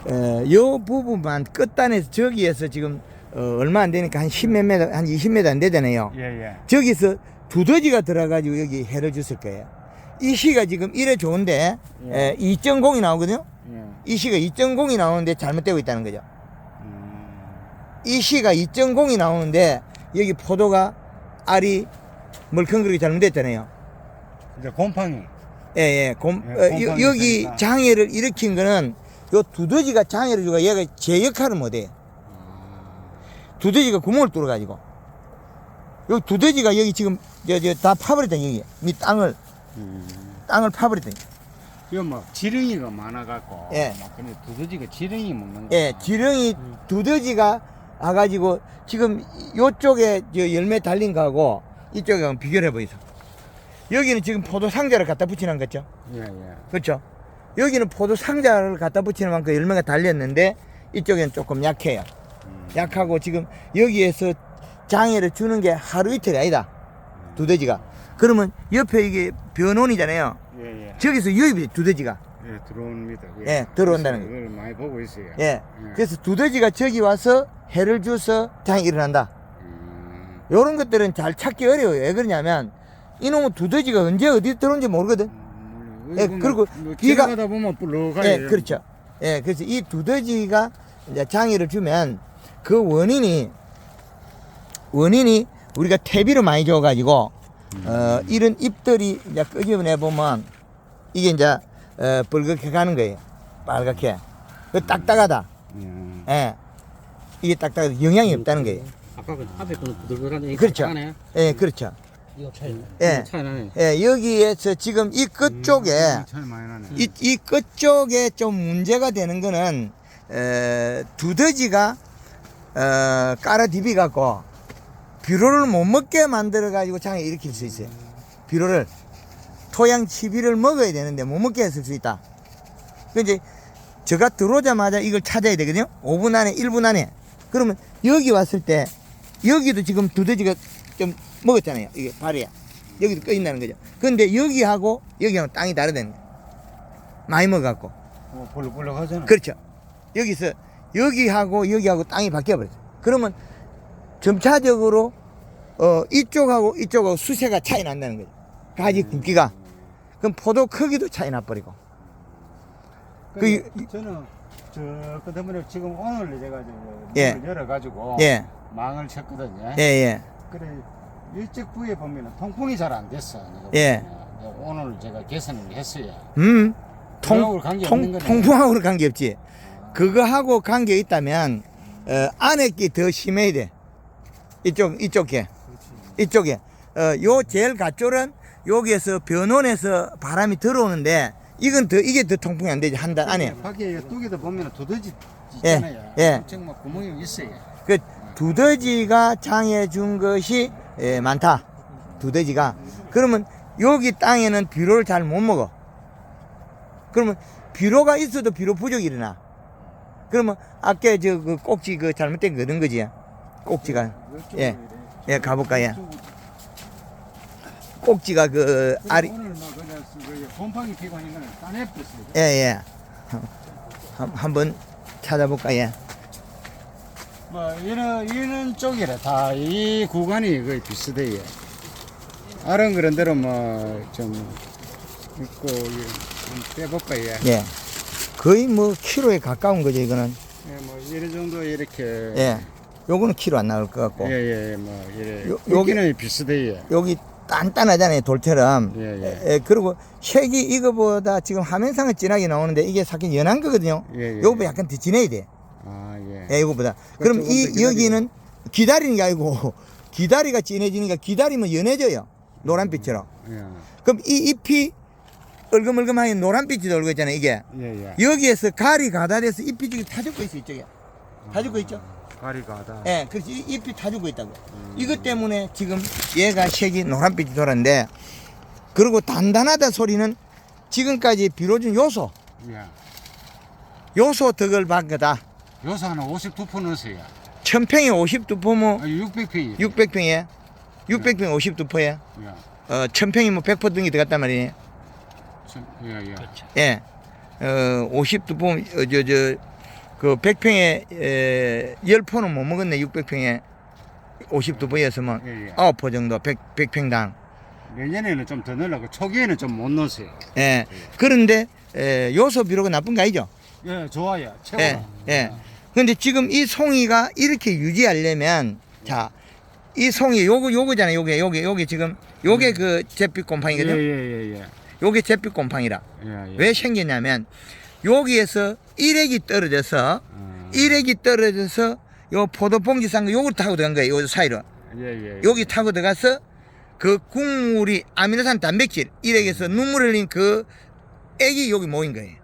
요 부분만 끝단에서 저기에서 지금 얼마 안 되니까 한 10몇 미터, 한 20m 안 되잖아요. 예. 저기서 두더지가 들어가지고 여기 해를 줬을 거예요. 이 시가 지금 이래 좋은데 2.0이 나오거든요. 이 시가 2.0이 나오는데 잘못되고 있다는 거죠. 이 시가 2.0이 나오는데 여기 포도가 알이 멀컹거리게 잘못됐잖아요. 이제 곰팡이. 여기 있으니까. 장애를 일으킨 거는 요 두더지가 장애를 주고 얘가 제 역할을 못해요. 두더지가 구멍을 뚫어가지고 요 두더지가 여기 지금 다 파버렸다. 여기 밑 땅을 파버렸다. 이거 뭐 지렁이가 많아갖고. 예. 막 근데 두더지가 지렁이 먹는 거. 예, 지렁이 두더지가 와가지고 지금 요쪽에 열매 달린 거하고 이쪽에 한번 비교를 해보이소. 여기는 지금 포도 상자를 갖다 붙이는 거죠. 예. 그렇죠. 여기는 포도 상자를 갖다 붙이는 만큼 열매가 달렸는데 이쪽에는 조금 약해요. 약하고 지금 여기에서 장애를 주는 게 하루 이틀이 아니다. 두더지가. 그러면 옆에 이게 변온이잖아요. 예. 저기서 유입이 두더지가. 예, 들어옵니다. 예, 들어온다는 거예요. 이걸 많이 보고 있어요. 예. 그래서 두더지가 저기 와서 해를 줘서 장애 일어난다. 요런 것들은 잘 찾기 어려워요. 왜 그러냐면 이놈의 두더지가 언제 어디 들어온지 모르거든. 예, 그리고 비가 가다 보면 불러가요. 예, 그렇죠. 예, 그래서 이 두더지가 이제 장애를 주면 그 원인이 우리가 퇴비를 많이 줘가지고 이런 잎들이 이제 끄집어내 보면 이게 이제 뻘겋게 가는 거예요. 빨갛게. 그 딱딱하다. 예, 이게 딱딱하다. 영양이 없다는 거예요. 아까 그 앞에 거는 부들부들한데 그렇죠. 예, 그렇죠. 이거 차이 예, 차이 나네. 예, 여기에서 지금 이 끝쪽에 차이 많이 나네. 이 끝쪽에 좀 문제가 되는 거는 두더지가 깔아 디비 갖고 비료를 못 먹게 만들어 가지고 장애 일으킬 수 있어요. 비료를 토양 치비를 먹어야 되는데 못 먹게 했을 수 있다. 그 이제 저가 들어오자마자 이걸 찾아야 되거든요. 5분 안에 1분 안에. 그러면 여기 왔을 때 여기도 지금 두더지가 좀 먹었잖아요. 이게 발이야. 여기도 꺼 있다는 거죠. 근데 여기하고 여기하고 땅이 다르다는 거예요. 많이 먹어갖고. 볼록볼록 하잖아. 그렇죠. 여기서 여기하고 땅이 바뀌어버렸어요. 그러면 점차적으로 이쪽하고 수세가 차이 난다는 거죠. 가지 굵기가. 그럼 포도 크기도 차이 나버리고. 저는 저 그다음에 지금 오늘 제가 예. 문을 열어가지고 예. 망을 쳤거든요. 예. 그래 일찍 부에 보면 통풍이 잘 안 됐어. 예. 오늘 제가 개선을 했어요. 통풍하고는 관계없지. 그거하고 관계 있다면 안에 게 더 심해야 돼. 이쪽에. 요 제일 갓줄은 여기에서 변온에서 바람이 들어오는데 이게 더 통풍이 안 되지. 한 달 안에. 밖에 뚜기도 보면 두더지 예, 있잖아요. 예. 정말 구멍이 있어요. 그 두더지가 장애 준 것이 많다. 두더지가. 그러면 여기 땅에는 비료를 잘 못 먹어. 그러면 비료가 있어도 비료 부족이 일어나. 그러면 아까 그 꼭지 그 잘못된 거 얻은 거지. 꼭지가. 예, 가볼까, 예. 꼭지가 그 알이. 오늘 막 그냥 곰팡이 피고 있는 거는 따내버렸어요. 예. 한번 찾아볼까, 예. 뭐 이런 쪽이라 다 이 구간이 거의 비슷해요. 아른 그런 대로 뭐 좀 있고 좀 빼볼까 예. 예. 거의 뭐 키로에 가까운 거죠, 이거는. 예, 뭐 이런 정도 이렇게 예. 요거는 키로 안 나올 것 같고. 뭐 이래 여기는 여기는 비슷해요. 여기 단단하잖아요, 돌처럼. 예. 그리고 색이 이거보다 지금 화면상은 진하게 나오는데 이게 사실 연한 거거든요. 예. 요거보다 약간 더 진해야 돼. 아 예. 예, 이거보다. 그럼 조금 더 기다리고. 여기는 기다리는 게 아니고 기다리가 진해지니까 기다리면 연해져요. 노란빛처럼. 예. 그럼 이 잎이 얼금얼금하게 노란빛이 돌고 있잖아요, 이게. 예. 여기에서 갈이 가다돼서 잎이 지금 타 죽고 있어, 이쪽에. 타 죽고 있죠? 가리가다. 예, 그래서 잎이 타 죽고 있다고. 이것 때문에 지금 얘가 색이 노란빛이 돌았는데, 그리고 단단하다 소리는 지금까지 비료준 요소 덕을 반 거다. 요새 하나 52% 넣었어요. 1000평에 52포면 600평이. 600평에 600평 52포에 1000평이면 100포 등이 들어갔단 말이에요. 예. 예. 52포면 그 100평에 10포는 못 먹었네. 600평에 52포였으면 예, 예. 9포 정도 100평당. 내년에는 좀 더 넣으려고 초기에는 좀 못 넣었어요. 예. 그런데 요소 비료가 나쁜 거 아니죠? 예, 좋아요. 최고. 예. 예. 근데 지금 이 송이가 이렇게 유지하려면 자, 이 송이 요거잖아요. 요게 지금 요게 그 잿빛 곰팡이거든요. 예예예. 요게 잿빛 곰팡이라. 예, 예. 왜 생겼냐면 여기에서 일액이 떨어져서 요 포도봉지 싼 거 요걸 타고 들어간 거예요. 요 사이로. 예. 여기 타고 들어가서 그 국물이 아미노산 단백질 일액에서 눈물 흘린 그 액이 여기 모인 거예요.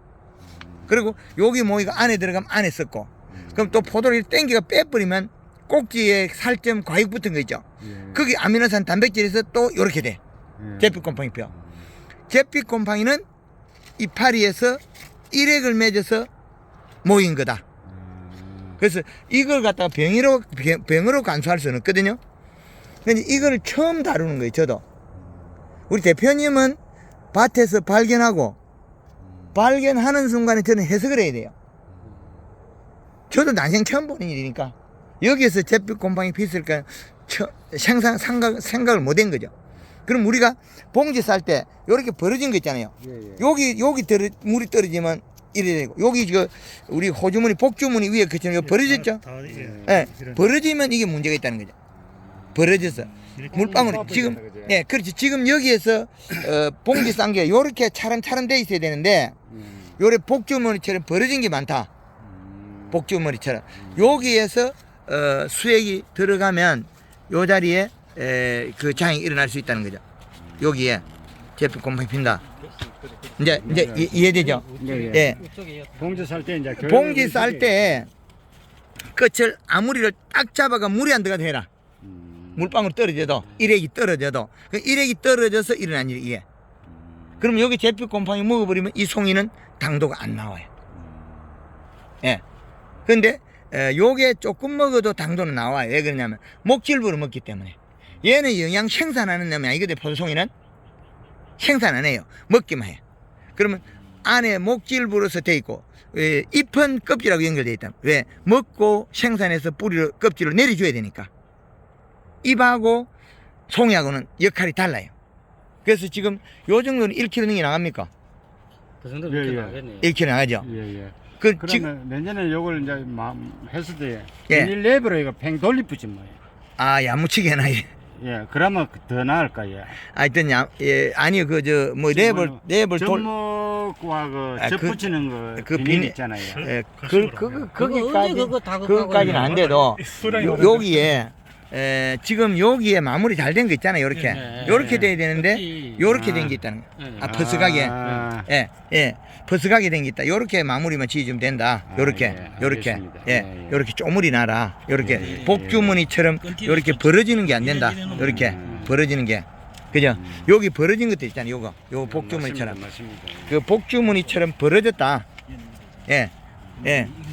그리고 여기 모이가 안에 들어가면 안에 썩고 그럼 또 포도를 땡기가 빼버리면 꼭지에 살점 과육 붙은 거 있죠. 예. 그게 아미노산 단백질에서 또 이렇게 돼. 잿빛 곰팡이 뼈. 잿빛 곰팡이는 이파리에서 일액을 맺어서 모인 거다. 그래서 이걸 갖다가 병으로 간수할 수는 없거든요. 근데 이걸 처음 다루는 거예요, 저도. 우리 대표님은 밭에서 발견하는 순간에 저는 해석을 해야 돼요. 저도 난생 처음 보는 일이니까. 여기에서 잿빛 곰팡이 피있을까 생각을 못 한 거죠. 그럼 우리가 봉지 쌀 때 이렇게 벌어진 거 있잖아요. 예. 여기 물이 떨어지면 이래 되고 여기 우리 호주머니 복주머니 위에 그처럼 벌어졌죠. 예, 벌어지면 이게 문제가 있다는 거죠. 벌어져서 물방울이 지금 예, 그렇지. 지금 여기에서 봉지 싼 게 요렇게 차람차람 돼 있어야 되는데 요래 복주머니처럼 벌어진 게 많다. 복주머니처럼 여기에서 수액이 들어가면 요 자리에 그 장이 일어날 수 있다는 거죠. 여기에 잿빛 곰팡이 핀다. 이제 이해되죠? 예. 봉지 쌀 때 이제 봉지 쌀 때 끝을 아무리를 딱 잡아가 물이 안 들어가도 해라. 물방울 떨어져도 일액이 떨어져도 그 일액이 떨어져서 일어난 일이 이게. 그럼 여기 잿빛 곰팡이 먹어버리면 이 송이는 당도가 안 나와요. 예. 근데 요게 조금 먹어도 당도는 나와요. 왜 그러냐면 목질부로 먹기 때문에. 얘는 영양 생산하는 놈이 아니거든. 포도송이는 생산 안 해요. 먹기만 해요. 그러면 안에 목질부로서 돼 있고 잎은 껍질하고 연결되어 있다. 왜? 먹고 생산해서 뿌리를 껍질을 내려줘야 되니까. 잎하고 송이하고는 역할이 달라요. 그래서 지금 요 정도는 1kg 넘게 나갑니까? 그 정도면 예, 이렇게 예. 나가겠네요. 1kg 나가죠. 예예. 그 그러면 지금 내년에 요걸 이제 했을 때 예. 비닐랩으로 이거 팽 돌리쁘지 뭐예요. 야무치게 해놔요. 예, 그러면 더 나을까 예. 하여튼 아니요 랩을 접목과 아, 접붙이는 거 비닐 비닐 있잖아요. 언제 그거 다 그거까지는 안 돼도 여기에 지금 여기에 마무리 잘 된 거 있잖아요. 요렇게 돼야 되는데 요렇게 된 게 있다는 거예요. 퍼스가게 퍼스가게 된 게 있다. 요렇게 마무리만 지어주면 된다. 요렇게 알겠습니다. 요렇게 쪼물이 나라. 요렇게 복주머니처럼 요렇게 벌어지는 게 안 된다. 요렇게 벌어지는 게 그죠? 여기 벌어진 것도 있잖아요. 요거 복주머니처럼 맞습니다. 그 복주머니처럼 벌어졌다.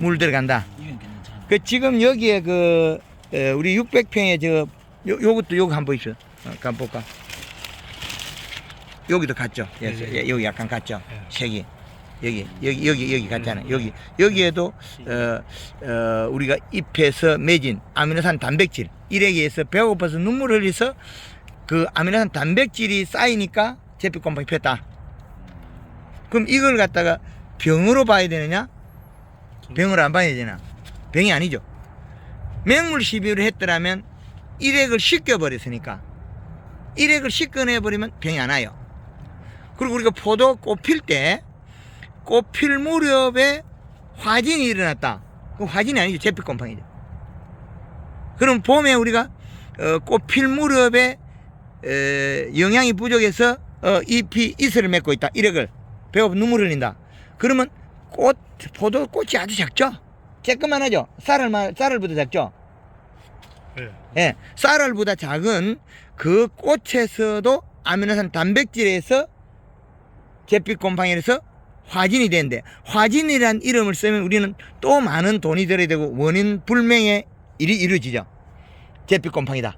물 들어간다. 그 지금 여기에 우리 600평에 요것도 요거 한번 보십시오. 한번 볼까? 여기도 같죠? 여기 약간 같죠? 색이. 여기 같잖아요. 여기에도, 우리가 잎에서 맺은 아미노산 단백질, 일액에서 배고파서 눈물을 흘려서 그 아미노산 단백질이 쌓이니까 잿빛 곰팡이 폈다. 그럼 이걸 갖다가 병으로 봐야 되느냐? 병으로 안 봐야 되나? 병이 아니죠. 맹물 시비를 했더라면 일액을 씻겨버렸으니까 일액을 씻겨내버리면 병이 안 와요. 그리고 우리가 포도 꽃 필 때 꽃 필 무렵에 화진이 일어났다. 그 화진이 아니죠. 잿빛 곰팡이죠. 그럼 봄에 우리가 꽃 필 무렵에 영양이 부족해서 잎이 이슬을 맺고 있다. 일액을 배고파 눈물 흘린다. 그러면 포도 꽃이 아주 작죠. 쬐끄만하죠. 쌀알보다 작죠. 예, 쌀알보다 작은 그 꽃에서도 아미노산 단백질에서 잿빛 곰팡이에서 화진이 되는데 화진이란 이름을 쓰면 우리는 또 많은 돈이 들어야 되고 원인 불명의 일이 이루어지죠. 잿빛 곰팡이다.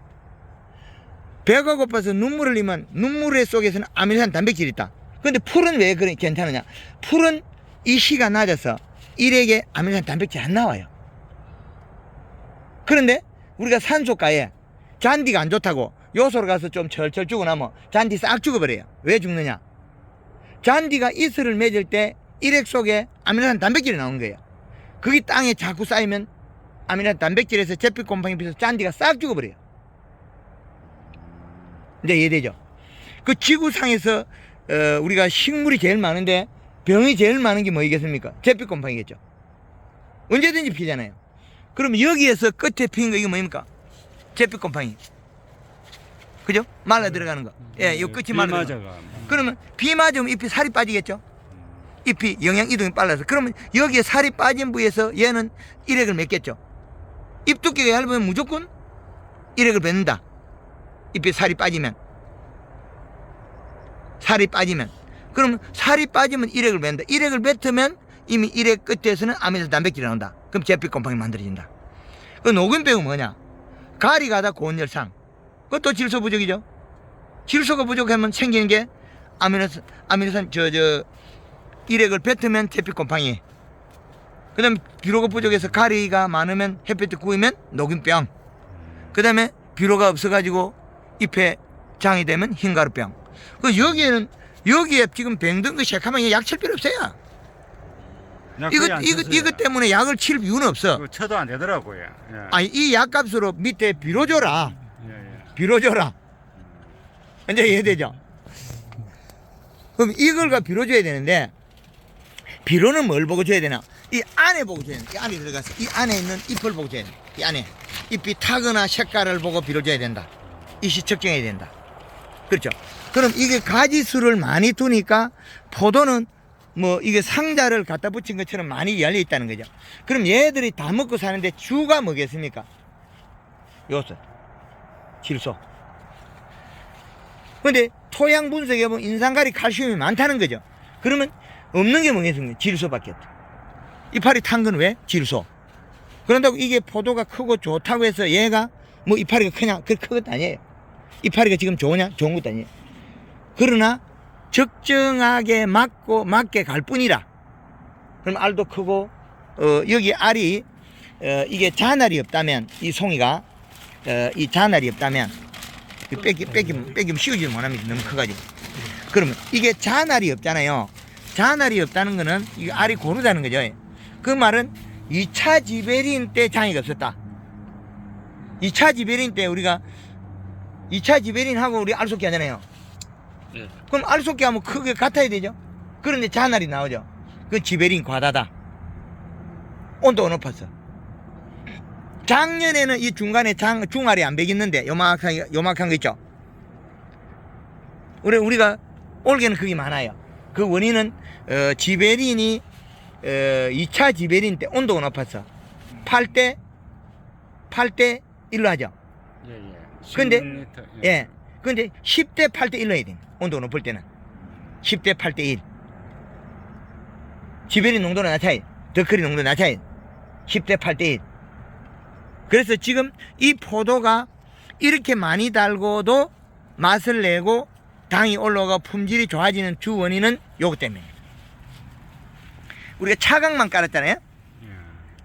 배가 고파서 눈물을 흘리면 눈물 속에서는 아미노산 단백질이 있다. 근데 풀은 왜 그래 괜찮으냐? 풀은 이시가 낮아서 일액에 아미노산 단백질이 안 나와요. 그런데 우리가 산소가에 잔디가 안 좋다고 요소를 가서 좀 철철 주고 나면 잔디 싹 죽어버려요. 왜 죽느냐? 잔디가 이슬을 맺을 때 일액 속에 아미노산 단백질이 나오는 거예요. 그게 땅에 자꾸 쌓이면 아미노산 단백질에서 제피곰팡이 비해서 잔디가 싹 죽어버려요. 이제 이해되죠? 그 지구상에서 우리가 식물이 제일 많은데 병이 제일 많은 게 뭐이겠습니까? 제피곰팡이겠죠. 언제든지 피잖아요. 그럼 여기에서 끝에 피는 거 이게 뭡니까? 제피곰팡이. 그죠? 말라 들어가는 거. 예, 이 끝이 말라 들어가는 거. 그러면 비 맞으면 잎이 살이 빠지겠죠? 잎이 영양 이동이 빨라서. 그러면 여기에 살이 빠진 부위에서 얘는 일액을 맺겠죠. 잎 두께가 얇으면 무조건 일액을 뱉는다. 잎에 살이 빠지면. 살이 빠지면. 그러면 살이 빠지면 일액을 뱉는다. 일액을 뱉으면 이미 일액 끝에서는 아미노산 단백질이 나온다. 그럼 제피곰팡이 만들어진다. 그 녹균병은 뭐냐? 가리 가다 고온열상. 그것도 질소 부족이죠. 질소가 부족하면 생기는 게 아미노산 일액을 뱉으면 제피곰팡이. 그 다음에 비료가 부족해서 가리가 많으면 햇볕에 구우면 녹균병. 그 다음에 비료가 없어가지고 잎에 장이 되면 흰가루병. 그 여기에 지금 병든 거 새카만 약 칠 필요 없어요. 이것 때문에 약을 칠 이유는 없어. 쳐도 안 되더라고요. 예. 아니, 이 약값으로 밑에 비료 줘라. 예. 비료 줘라. 이제 이해되죠? 그럼 이걸가 비료 줘야 되는데, 비료는 뭘 보고 줘야 되나? 이 안에 보고 줘야 되나? 이 안에 들어가서 이 안에 있는 잎을 보고 줘야 되나? 이 안에. 잎이 타거나 색깔을 보고 비료 줘야 된다. 이시 측정해야 된다. 그렇죠? 그럼 이게 가지수를 많이 두니까 포도는 뭐 이게 상자를 갖다 붙인 것처럼 많이 열려 있다는 거죠. 그럼 얘들이 다 먹고 사는데 주가 뭐겠습니까? 요소, 질소. 근데 토양 분석에 보면 인산가리, 칼슘이 많다는 거죠. 그러면 없는 게 뭐겠습니까? 질소밖에 없다. 이파리 탄 건 왜? 질소. 그런다고 이게 포도가 크고 좋다고 해서 얘가 뭐 이파리가 그냥 큰 것도 아니에요. 이파리가 지금 좋으냐? 좋은 것도 아니에요. 그러나 적정하게 맞게 갈 뿐이라. 그럼 알도 크고 여기 알이 이게 잔알이 없다면 이 송이가 이 잔알이 없다면 뺏기면 씌우지를 못합니다. 너무 커가지고. 그러면 이게 잔알이 없잖아요. 잔알이 없다는 거는 이 알이 고르다는 거죠. 그 말은 2차 지베린 때 장애가 없었다. 2차 지베린 때 우리가 2차 지베린하고 우리 알속기 하잖아요. 예. 그럼 알속기 하면 크게 같아야 되죠. 그런데 잔알이 나오죠. 그건 지베린 과다다. 온도가 높았어. 작년에는 이 중간에 중알이 안 배겼는데 요만한 거 있죠. 우리가 올해는 그게 많아요. 그 원인은 지베린이 2차 지베린 때 온도가 높았어. 8대 1로 하죠. 예. 근데 예. 근데 10대 8대 1로 해야 돼. 온도가 높을 때는 10대 8대 1. 지베린 농도는 낮아요. 더크리 농도 낮아요. 10대 8대 1. 그래서 지금 이 포도가 이렇게 많이 달고도 맛을 내고 당이 올라가 품질이 좋아지는 주 원인은 요거 때문에. 우리가 차강만 깔았잖아요.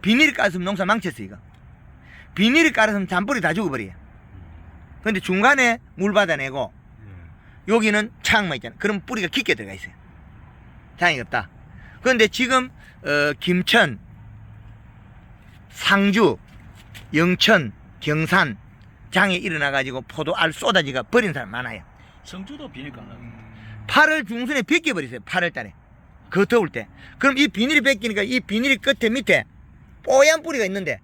비닐을 깔았으면 농사 망쳤어 이거. 비닐을 깔았으면 잔뿌리 다 죽어버려요. 근데 중간에 물 받아내고 여기는 차강만 있잖아. 그럼 뿌리가 깊게 들어가 있어요. 장애가 없다. 그런데 지금 김천, 상주, 영천, 경산 장애 일어나가지고 포도알 쏟아지가 버린 사람 많아요. 성주도 비닐 깔아요. 8월 중순에 벗겨버리세요. 8월 달에. 그 더울 때. 그럼 이 비닐이 벗기니까 이 비닐이 끝에 밑에 뽀얀 뿌리가 있는데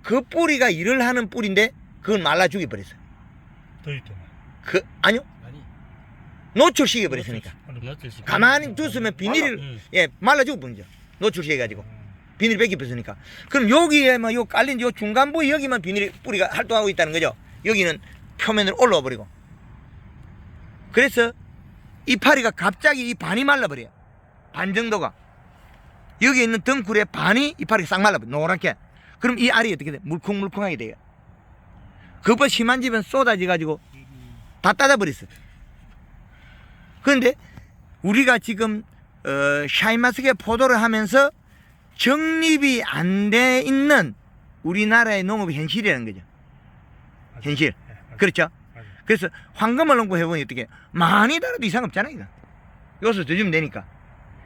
그 뿌리가 일을 하는 뿌리인데 그건 말라 죽여버렸어요. 더 있다. 아니요. 아니. 노출시켜버렸으니까. 노출시켜. 가만히 뒀으면 비닐을, 말라 죽어버리죠. 노출시켜가지고. 비닐이 벗겨버렸으니까. 그럼 여기에만 요 깔린 요 중간 부위 여기만 비닐이 뿌리가 활동하고 있다는 거죠. 여기는 표면으로 올라와 버리고. 그래서 이파리가 갑자기 이 반이 말라버려요. 반 정도가. 여기 있는 덩굴의 반이 이파리가 싹 말라버려요. 노랗게. 그럼 이 알이 어떻게 돼? 물컹물컹하게 돼요. 그것보다 심한 집은 쏟아져가지고 다 따다버렸어요. 그런데 우리가 지금 샤인마스켓 포도를 하면서 정립이 안 돼 있는 우리나라의 농업의 현실이라는 거죠. 현실. 그렇죠? 맞아요. 그래서 황금을 농구해보니 어떻게 많이 달아도 이상 없잖아, 이거. 여기서 더 주면 되니까.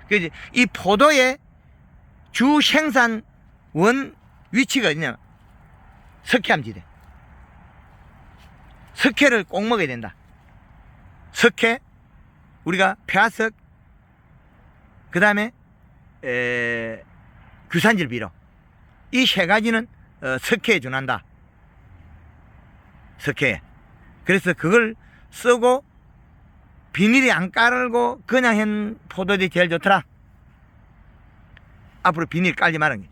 그래서 이 포도의 주 생산 원 위치가 어디냐? 석회암지대. 석회를 꼭 먹어야 된다. 석회, 우리가 폐화석, 그 다음에 규산질 비료. 이 세 가지는 석회에 준한다. 석회. 그래서 그걸 쓰고 비닐이 안 깔고 그냥 한 포도들이 제일 좋더라. 앞으로 비닐 깔지 말은 게.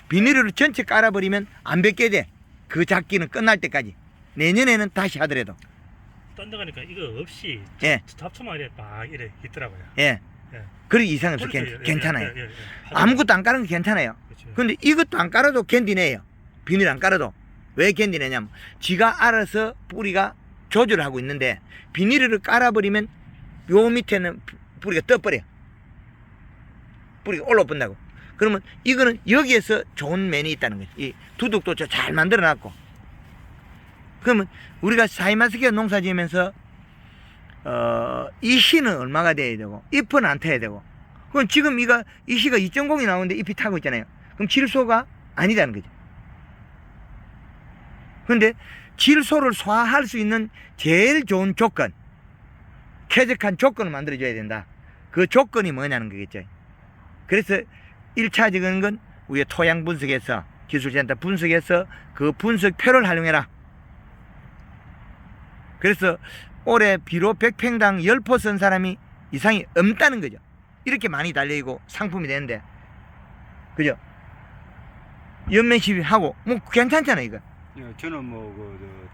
비닐을 전체 깔아버리면 안 벗게 돼. 그 작기는 끝날 때까지. 내년에는 다시 하더라도. 딴데 가니까 이거 없이 예. 잡초만 이래 막 이래 있더라고요. 예. 예. 그리 이상 없어. 그렇죠. 예, 괜찮아요. 예, 예, 예. 아무것도 안 깔은 거 괜찮아요. 그렇죠. 근데 이것도 안 깔아도 견디네요. 비닐 안 깔아도. 왜 견디내냐면 지가 알아서 뿌리가 조절을 하고 있는데 비닐을 깔아버리면 요 밑에는 뿌리가 떠버려. 뿌리가 올라본다고. 그러면 이거는 여기에서 좋은 면이 있다는 거지. 이 두둑도 잘 만들어 놨고. 그러면 우리가 사이마스케 농사 지으면서 이 씨는 얼마가 돼야 되고 잎은 안 타야 되고. 그럼 지금 이 씨가 2.0이 나오는데 잎이 타고 있잖아요. 그럼 질소가 아니다는 거죠. 그런데 질소를 소화할 수 있는 제일 좋은 조건, 쾌적한 조건을 만들어줘야 된다. 그 조건이 뭐냐는 거겠죠. 그래서 1차적인 건 우리가 토양 분석에서 기술센터 분석해서 그 분석표를 활용해라. 그래서 올해 비로 100평당 10포 쓴 사람이 이상이 없다는 거죠. 이렇게 많이 달려있고 상품이 되는데. 그죠? 연면 시비하고 뭐 괜찮잖아요, 이거. 예, 저는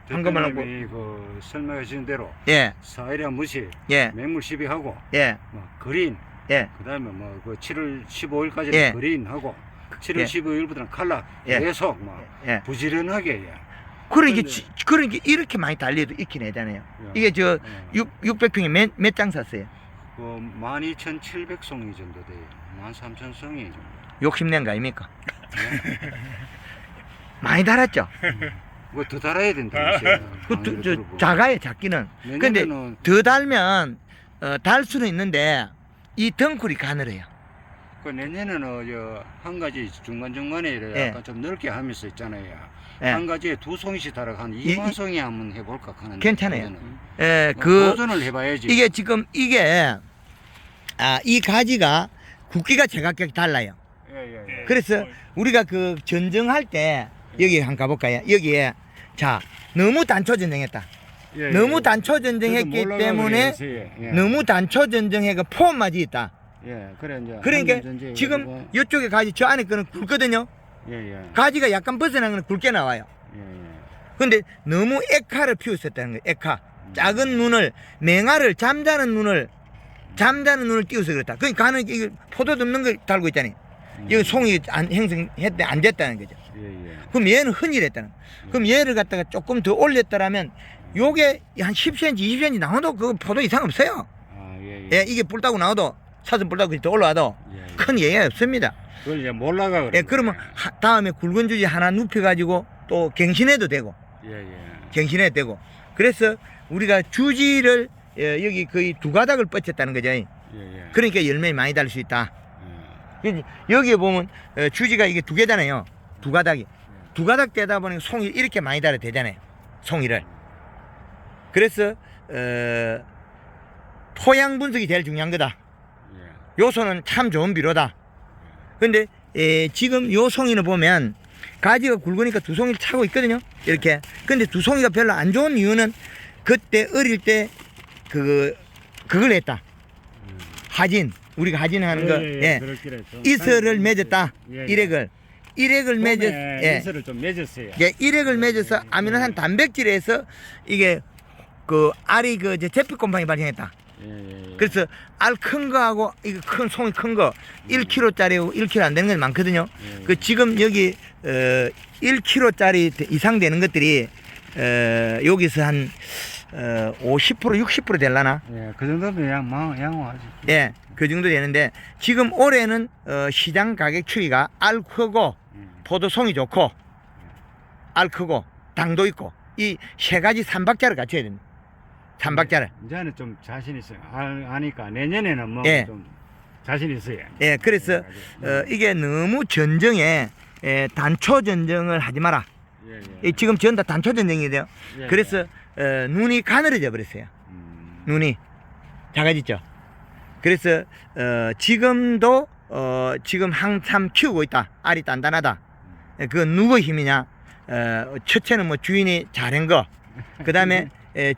황금을 대표님이 설명해 주신 대로 예, 사이리아 무시, 예, 맹물 시비하고 예, 그린, 예, 그다음에 7월 15일까지 예. 그린하고 7월 예. 15일부터는 칼라 예. 계속 예. 부지런하게 그러니까 이렇게 많이 달려도 익힌 애잖아요. 이게 600평에 몇 장 샀어요? 12,700송이 정도 돼요. 13,000송이 정도. 욕심낸 거 아닙니까? 많이 달았죠? 더 달아야 된다. 작아요, 작기는. 근데 더 달면 달 수는 있는데 이 덩굴이 가늘어요. 내년에는 한 가지 중간중간에 예. 약간 좀 넓게 하면서 있잖아요. 예. 한 가지에 2송이씩 달아가 한 2만 송이 한번 해볼까 하는데. 괜찮아요. 도전을 해봐야지. 이게 지금 이 가지가 굵기가 제각각 달라요. 예. 그래서 우리가 전쟁할 때 여기 한번 가볼까요? 여기에 자 너무 단초 전쟁했다. 너무 단초 전쟁했기 때문에 너무 단초 전쟁해가 포함맞이 있다. 그러니까 지금 이쪽에 가지 저 안에 거는 굵거든요. 가지가 약간 벗어난 거는 굵게 나와요. 근데 너무 액화를 피웠었다는 거예요. 액화. 작은 눈을 맹아를 잠자는 눈을 띄워서 그렇다. 그러니까 가는 포도 듬는 걸 달고 있잖아요. 이거 송이 형성했대 안 됐다는 거죠. 그럼 얘는 흔일했다는. 그럼 얘를 갖다가 조금 더 올렸더라면 요게 한 10cm, 20cm 나와도 그 포도 이상 없어요. 예, 이게 뿔따고 나와도 사슴 뿔따고 더 올라와도 큰 예가 없습니다. 그걸 이제 몰라가 그래. 예, 그러면 다음에 굵은 주지 하나 눕혀가지고 또 갱신해도 되고. 갱신해도 되고. 그래서 우리가 주지를 여기 거의 2가닥을 뻗쳤다는 거죠. 그러니까 열매가 많이 달 수 있다. 여기에 보면 주지가 이게 2개잖아요. 2가닥이. 2가닥 되다 보니 송이 이렇게 많이 달아도 되잖아요. 송이를. 그래서 토양 분석이 제일 중요한 거다. 요소는 참 좋은 비료다. 근데 지금 요 송이를 보면 가지가 굵으니까 2송이를 차고 있거든요. 이렇게. 근데 2송이가 별로 안 좋은 이유는 그때 어릴 때 그걸 했다. 하진. 우리가 하진 하는 거. 이슬을 맺었다. 일액을 맺었. 이슬을 좀 맺었어요. 예, 일액을 맺어서 아미노산 단백질에서 이게 알이 제피곰팡이 발생했다. 그래서 알 큰 거하고 이거 큰 송이 큰 거 1kg짜리고 1kg 안 되는 건 많거든요. 지금 여기 1kg짜리 이상 되는 것들이 여기서 한 50% 60% 될라나? 예, 그 정도면 양호하지. 예, 그 정도 되는데 지금 올해는 시장 가격 추이가 알 크고 포도송이 좋고 알 크고 당도 있고 이 세 가지 삼박자를 갖춰야 됩니다. 삼박자를. 이제는 좀 자신 있어요. 아니까 내년에는 뭐 예. 좀 자신 있어요. 예, 그래서 이게 너무 전정에 단초 전정을 하지 마라. 예, 예. 이 지금 전 다 단초 전정이 돼요. 예, 그래서 눈이 가늘어져 버렸어요. 눈이 작아졌죠. 그래서 지금도 지금 한참 키우고 있다. 알이 단단하다. 그건 누구의 힘이냐? 첫째는 뭐 주인이 잘한 거, 그 다음에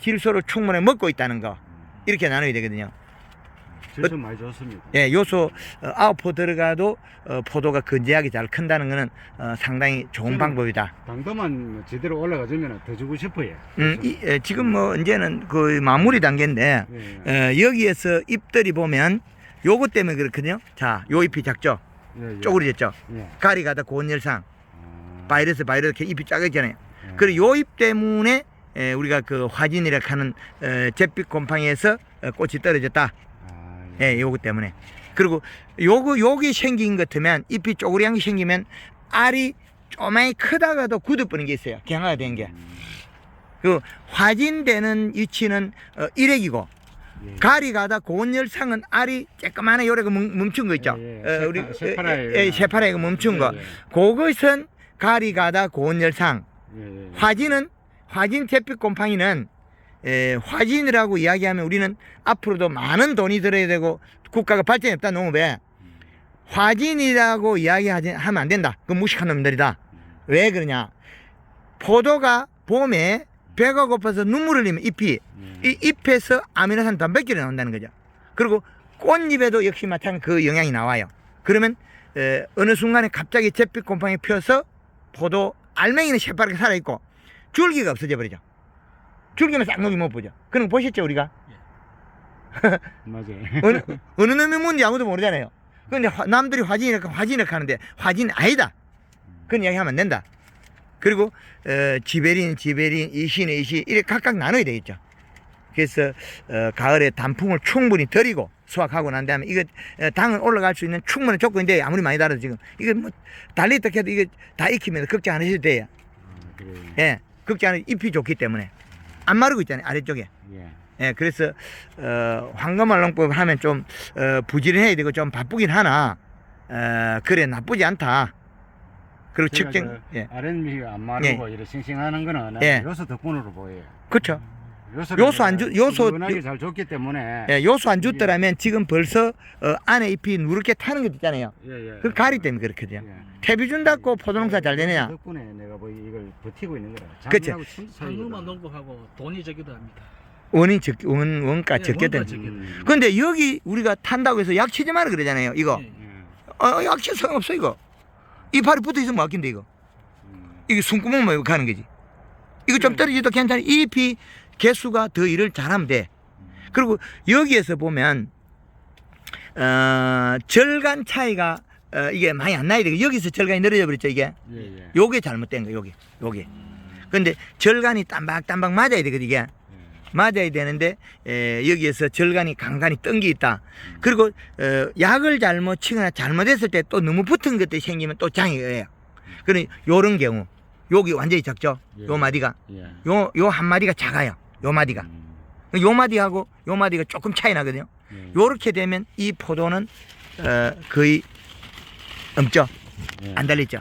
질소를 충분히 먹고 있다는 거, 이렇게 나눠야 되거든요. 질소 많이 좋습니다. 예, 요소 9포 들어가도 포도가 건재하게 잘 큰다는 거는 상당히 좋은 방법이다. 당도만 제대로 올라가주면 더 주고 싶어요. 지금 뭐 이제는 거의 마무리 단계인데 예, 여기에서 잎들이 보면 요것 때문에 그렇거든요. 자, 요 잎이 작죠. 예, 예. 쪼그리졌죠. 예. 가리 가다 고온열상, 바이러스 이렇게 잎이 작아지잖아요. 예. 그리고 요 잎 때문에 우리가 그 화진이라 하는 잿빛 곰팡이에서 꽃이 떨어졌다. 예, 요거 때문에. 그리고 요게 생긴 것 같으면 잎이 쪼그리한 게 생기면 알이 조만히 크다가도 굳어버리는 게 있어요. 경화가 된 게. 그 화진되는 위치는 일액이고 예. 가리 가다 고온열상은 알이 쬐끄만한 요래 그 멈춘 거 있죠. 예, 예. 우리 새파랗게 새파랗게 멈춘 거. 예, 예. 그것은 가리 가다 고온열상. 예, 예. 화진 잿빛 곰팡이는 화진이라고 이야기하면 우리는 앞으로도 많은 돈이 들어야 되고 국가가 발전이 없다 농업에 화진이라고 이야기하면 안 된다. 그 무식한 놈들이다. 왜 그러냐? 포도가 봄에 배가 고파서 눈물을 흘리면 잎이 이 잎에서 아미노산 단백질이 나온다는 거죠. 그리고 꽃잎에도 역시 마찬가지 그 영향이 나와요. 그러면 어느 순간에 갑자기 잿빛 곰팡이 펴서 포도 알맹이는 새파랗게 살아있고 줄기가 없어져 버리죠. 줄기는 쌍놈이 못 보죠. 그런 거 보셨죠 우리가? 맞아요. 어느 놈이 뭔지 아무도 모르잖아요. 근데 남들이 화진이라고 하는데 화진이 아니다. 그런 이야기 하면 안 된다. 그리고 지베린, 이시는 이시 이렇게 각각 나눠야 되겠죠. 그래서 가을에 단풍을 충분히 들이고 수확하고 난 다음에 이거 당은 올라갈 수 있는 충분한 조건인데 아무리 많이 달아도 지금 이거 뭐 달리다 해도 이거 다 익히면 걱정 안 하셔도 돼요. 그래요. 예, 걱정 안 해도 잎이 좋기 때문에 안 마르고 있잖아요 아래쪽에. 예. 예, 그래서 황금알롱법 하면 좀 부지런해야 되고 좀 바쁘긴 하나 그래 나쁘지 않다. 그리고 측정, 예, 아랫미가 안 마르고 이렇게 싱싱하는 거는 예. 요소 덕분으로 보여요. 그렇죠. 요소 안 주- 요소- 워낙에 잘 줬기 때문에. 예, 요소 안 줬더라면 지금 벌써 안에 잎이 누렇게 타는 게 있잖아요. 예, 예. 그 가리 때문에 그렇거든요. 예. 퇴비 준다고 포도농사 잘 되느냐? 덕분에 내가 뭐 이걸 버티고 있는 거라. 그치. 작년하고 진짜 차이거든. 상루만 농법하고 돈이 적기도 합니다. 원가 예, 적게든. 원가 적게. 근데 여기 우리가 탄다고 해서 약 치지 마라 그러잖아요. 이거. 예. 예. 약 치 소용없어 이거. 이파리 붙어 있으면 막힌데 이거. 이게 숨구멍만 이거 가는 거지. 이거 좀 떨어지도 괜찮아. 이 잎이 개수가 더 일을 잘하면 돼. 그리고 여기에서 보면 절간 차이가 이게 많이 안 나야 돼. 여기서 절간이 늘어져 버렸죠 이게. 예, 예. 요게 잘못된 거 요게. 근데 절간이 땀박땀박 맞아야 되거든 이게. 맞아야 되는데 여기에서 절간이 간간히 뜬 게 있다. 그리고 약을 잘못 치거나 잘못했을 때 또 너무 붙은 것들이 생기면 또 장애예요. 그런 요런 경우 여기 완전히 작죠. 예. 요 마디가 예. 요 한 마디가 작아요. 요 마디가 요 마디하고 요 마디가 조금 차이 나거든요. 예. 요렇게 되면 이 포도는 거의 없죠. 예. 안 달렸죠.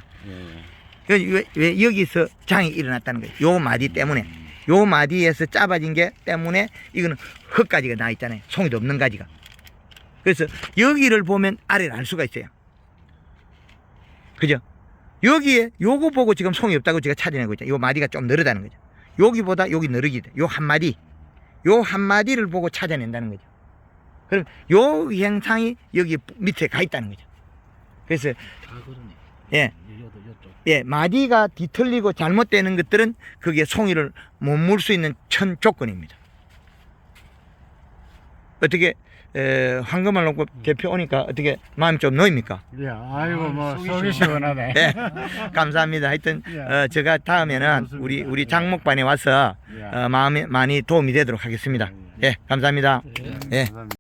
예. 왜 여기서 장이 일어났다는 거예요. 요 마디 때문에. 요 마디에서 짧아진 게 때문에 이거는 흙가지가 나 있잖아요. 송이도 없는 가지가. 그래서 여기를 보면 아래를 알 수가 있어요. 그죠? 여기에 요거 보고 지금 송이 없다고 제가 찾아내고 있잖아요. 요 마디가 좀 늘어다는 거죠. 여기보다 여기 늘어기 돼. 요 한 마디를 보고 찾아낸다는 거죠. 그럼 요 현상이 여기 밑에 가 있다는 거죠. 그래서 다거든요. 예. 요도 요쪽. 예, 마디가 뒤틀리고 잘못되는 것들은 그게 송이를 못 물 수 있는 천 조건입니다. 어떻게 황금알 농법 대표 오니까 어떻게 마음이 좀 놓입니까? 예, 아이고 뭐 속이 시원하네. 네, 감사합니다. 하여튼 제가 다음에는 우리 장목반에 와서 예. 마음에 많이 도움이 되도록 하겠습니다. 예, 감사합니다. 예. 감사합니다.